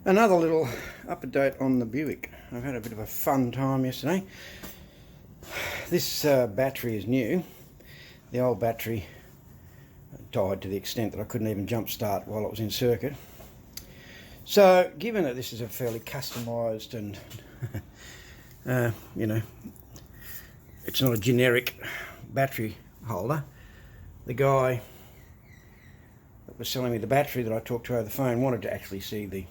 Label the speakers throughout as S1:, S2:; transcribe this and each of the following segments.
S1: Another little update on the Buick. I've had a bit of a fun time yesterday. This battery is new. The old battery died to the extent that I couldn't even jump start while it was in circuit. So given that this is a fairly customised and you know, it's not a generic battery holder, the guy that was selling me the battery that I talked to over the phone wanted to actually see the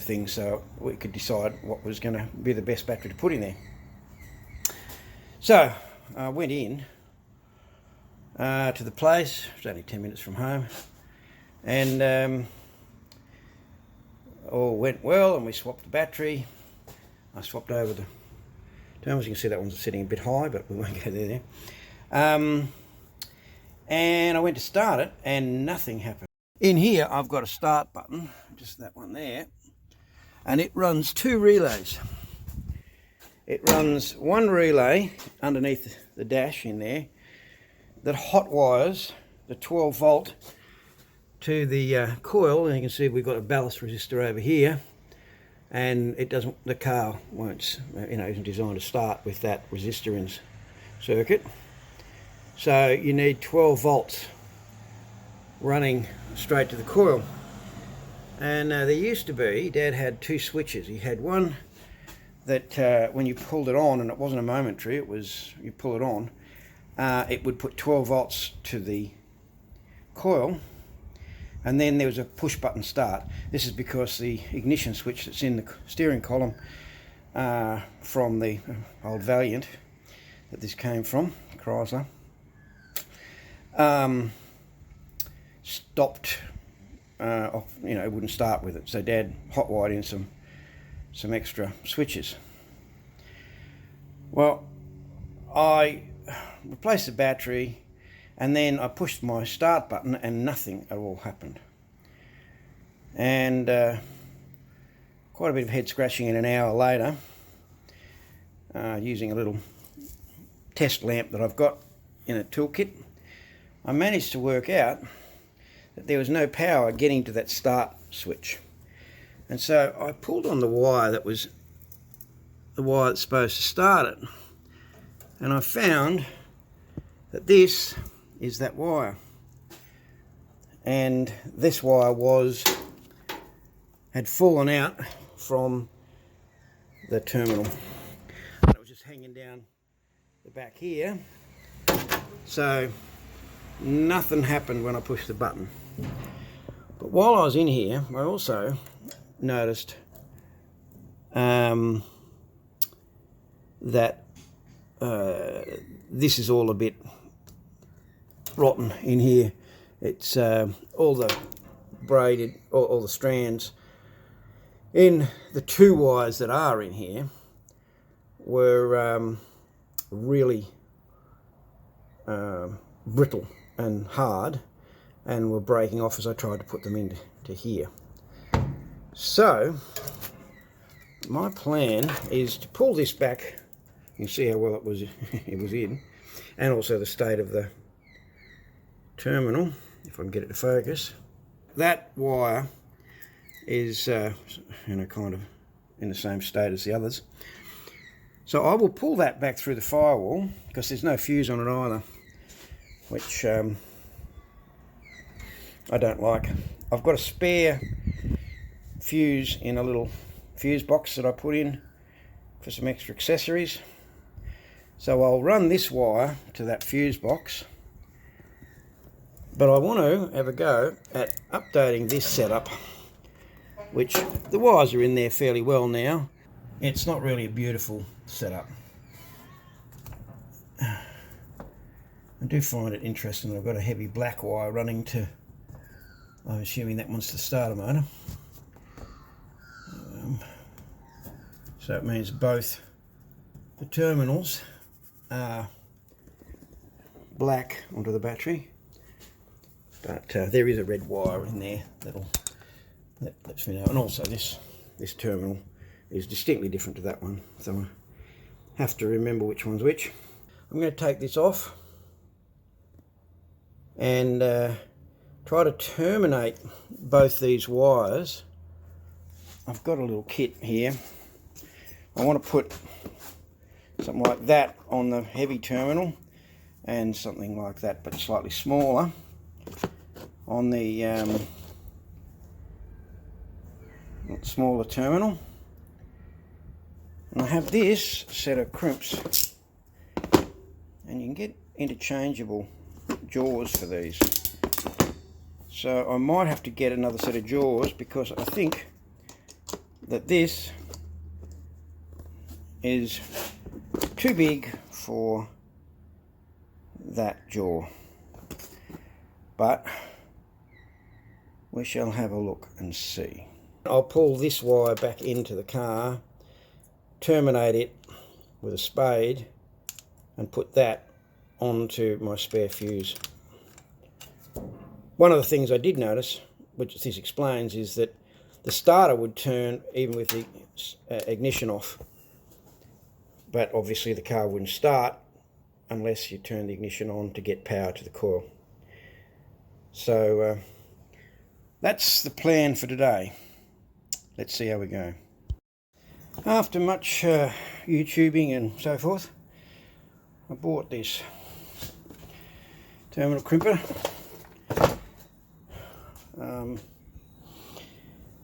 S1: thing so we could decide what was going to be the best battery to put in there. So I went in to the place. It was only 10 minutes from home, and all went well, and we swapped the battery. I swapped over the terminals. You can see that one's sitting a bit high, but we won't go there. And I went to start it and nothing happened. In here I've got a start button, just that one there, and it runs two relays. It runs one relay underneath the dash in there that hot wires the 12 volt to the coil, and you can see we've got a ballast resistor over here, and it doesn't, the car won't, isn't designed to start with that resistor in circuit. So you need 12 volts running straight to the coil. And there used to be, Dad had two switches. He had one that when you pulled it on, and it wasn't a momentary, it was, you pull it on, it would put 12 volts to the coil, and then there was a push button start. This is because the ignition switch that's in the steering column from the old Valiant that this came from, Chrysler, stopped off, it wouldn't start with it. So Dad hot-wired in some extra switches. Well, I replaced the battery, and then I pushed my start button and nothing at all happened. And quite a bit of head scratching in an hour later, using a little test lamp that I've got in a toolkit, I managed to work out that there was no power getting to that start switch. And so I pulled on the wire that was the wire that's supposed to start it, and I found that this is that wire, and this wire had fallen out from the terminal, and it was just hanging down the back here. So nothing happened when I pushed the button. But while I was in here, I also noticed that this is all a bit rotten in here. It's all the braided, all the strands in the two wires that are in here were really brittle and hard, and were breaking off as I tried to put them into here. So my plan is to pull this back. You can see how well it was in, and also the state of the terminal, if I can get it to focus. That wire is kind of in the same state as the others. So I will pull that back through the firewall, because there's no fuse on it either, which I don't like. I've got a spare fuse in a little fuse box that I put in for some extra accessories. So I'll run this wire to that fuse box, but I want to have a go at updating this setup, which the wires are in there fairly well now. It's not really a beautiful setup. I do find it interesting that I've got a heavy black wire running to, I'm assuming that one's the starter motor. So it means both the terminals are black onto the battery, but there is a red wire in there that lets me know. And also this terminal is distinctly different to that one, so I have to remember which one's which. I'm going to take this off and try to terminate both these wires. I've got a little kit here. I want to put something like that on the heavy terminal and something like that but slightly smaller on the smaller terminal. And I have this set of crimps, and you can get interchangeable jaws for these. So I might have to get another set of jaws because I think that this is too big for that jaw. But we shall have a look and see. I'll pull this wire back into the car, terminate it with a spade, and put that onto my spare fuse. One of the things I did notice, which this explains, is that the starter would turn even with the ignition off, but obviously the car wouldn't start unless you turn the ignition on to get power to the coil. So that's the plan for today. Let's see how we go. After much YouTubing and so forth, I bought this terminal crimper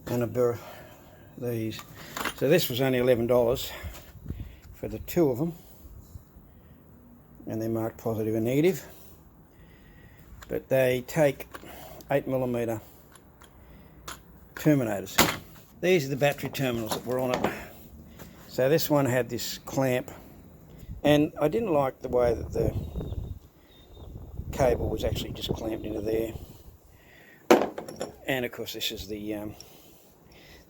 S1: and a pair of these. So this was only $11 for the two of them, and they're marked positive and negative, but they take 8mm terminators. These are the battery terminals that were on it. So this one had this clamp, and I didn't like the way that the cable was actually just clamped into there. And of course this is the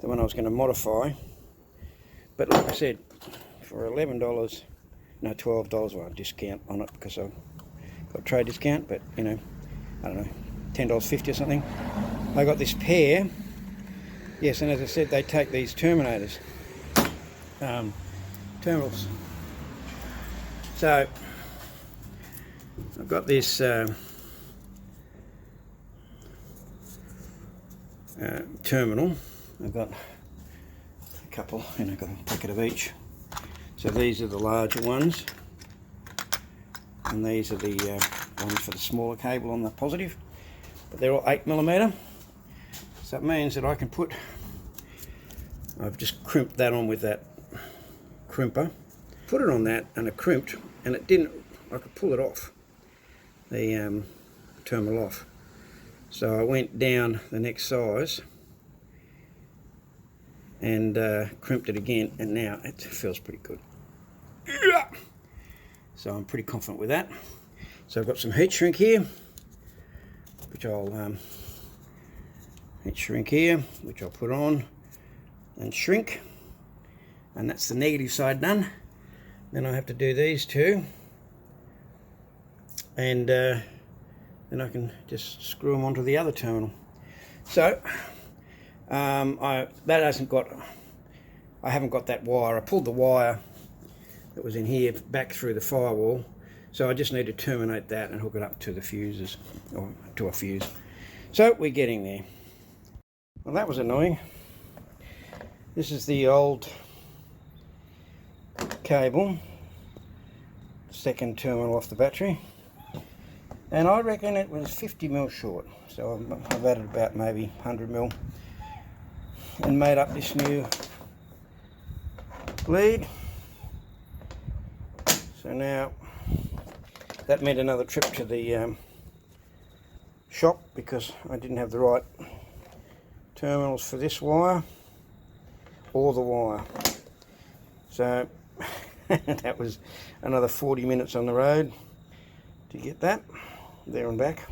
S1: one I was going to modify. But like I said, for $11, no, $12, well, discount on it because I got a trade discount, but you know, I don't know, $10.50 or something. I got this pair. Yes, and as I said, they take these terminators, terminals. So I've got this terminal. I've got a couple, and I've got a packet of each. So these are the larger ones, and these are the ones for the smaller cable on the positive. But they're all 8mm. So it means that I can put, I've just crimped that on with that crimper, put it on that, and it crimped, and it didn't, I could pull it off, the terminal off. So I went down the next size and crimped it again, and now it feels pretty good. So I'm pretty confident with that. So I've got some heat shrink here, which I'll heat shrink here, which I'll put on and shrink, and that's the negative side done. Then I have to do these two, and then I can just screw them onto the other terminal. So I haven't got that wire. I pulled the wire that was in here back through the firewall, so I just need to terminate that and hook it up to the fuses, or to a fuse. So we're getting there. Well, that was annoying. This is the old cable, second terminal off the battery, and I reckon it was 50mm short, so I've added about maybe 100mm and made up this new bleed. So now that meant another trip to the shop because I didn't have the right terminals for this wire or the wire. So that was another 40 minutes on the road to get that there and back.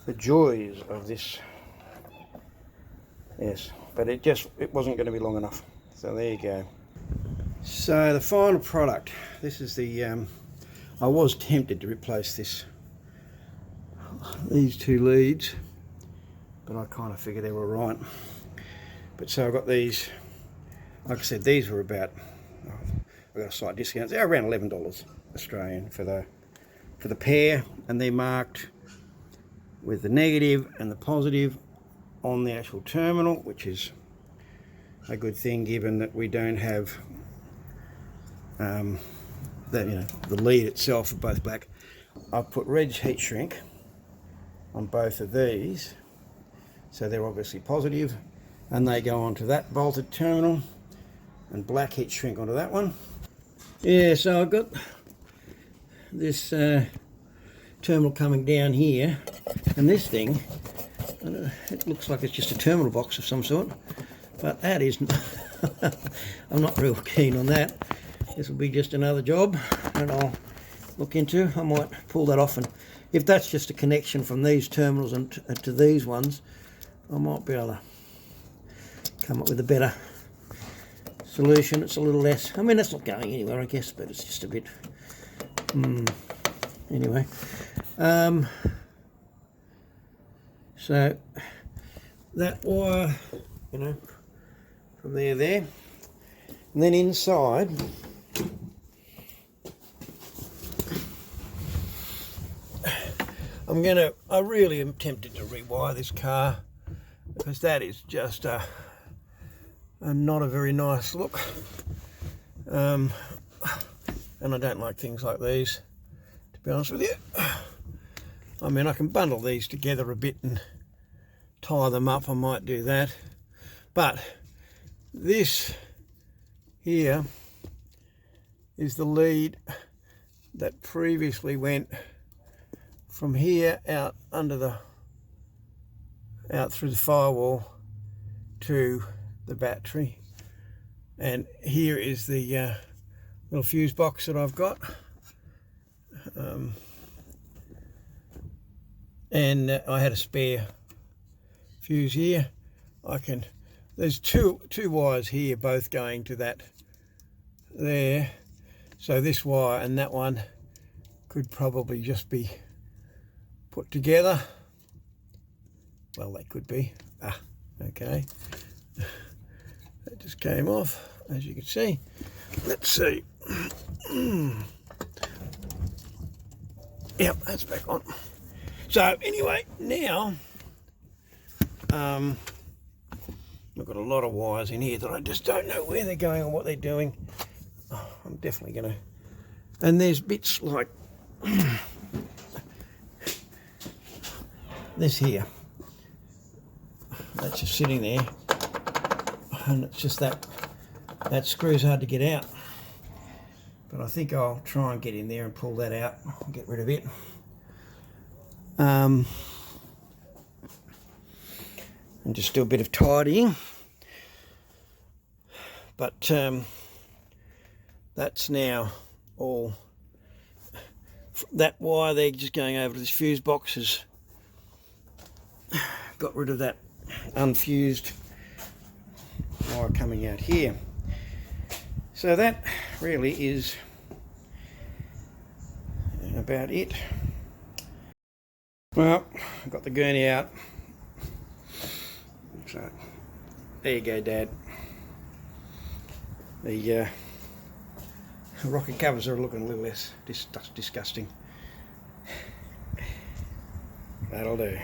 S1: The joys of this. Yes, but it wasn't going to be long enough. So there you go. So the final product. This is the I was tempted to replace these two leads, but I kind of figured they were right. But so I got these, like I said, these were about, I got a slight discount. They're around $11 Australian for the pair, and they're marked with the negative and the positive on the actual terminal, which is a good thing given that we don't have the lead itself are both black. I've put red heat shrink on both of these, so they're obviously positive, and they go onto that bolted terminal, and black heat shrink onto that one. Yeah, so I've got this terminal coming down here, and this thing, it looks like it's just a terminal box of some sort, but that is I'm not real keen on that. This will be just another job that I'll look into. I might pull that off, and if that's just a connection from these terminals and to these ones, I might be able to come up with a better solution. It's a little less, I mean, that's not going anywhere, I guess, but it's just a bit anyway. So that wire, from there, and then inside I really am tempted to rewire this car, because that is just not a very nice look, and I don't like things like these, to be honest with you. I mean, I can bundle these together a bit and tie them up, I might do that, but this here is the lead that previously went from here out through the firewall to the battery, and here is the little fuse box that I've got, and I had a spare fuse here. There's two wires here, both going to that there, so this wire and that one could probably just be put together. Well, they could be. Okay. That just came off, as you can see. Let's see. Yep, that's back on. So anyway, now I've got a lot of wires in here that I just don't know where they're going or what they're doing. I'm definitely gonna, and there's bits like this here, that's just sitting there, and it's just that screw's hard to get out, but I think I'll try and get in there and pull that out and get rid of it. And just do a bit of tidying, but that's now all. That wire there just going over to this fuse box has got rid of that unfused wire coming out here. So that really is about it. Well, I've got the gurney out. So there you go, Dad. The rocket covers are looking a little less disgusting. That'll do.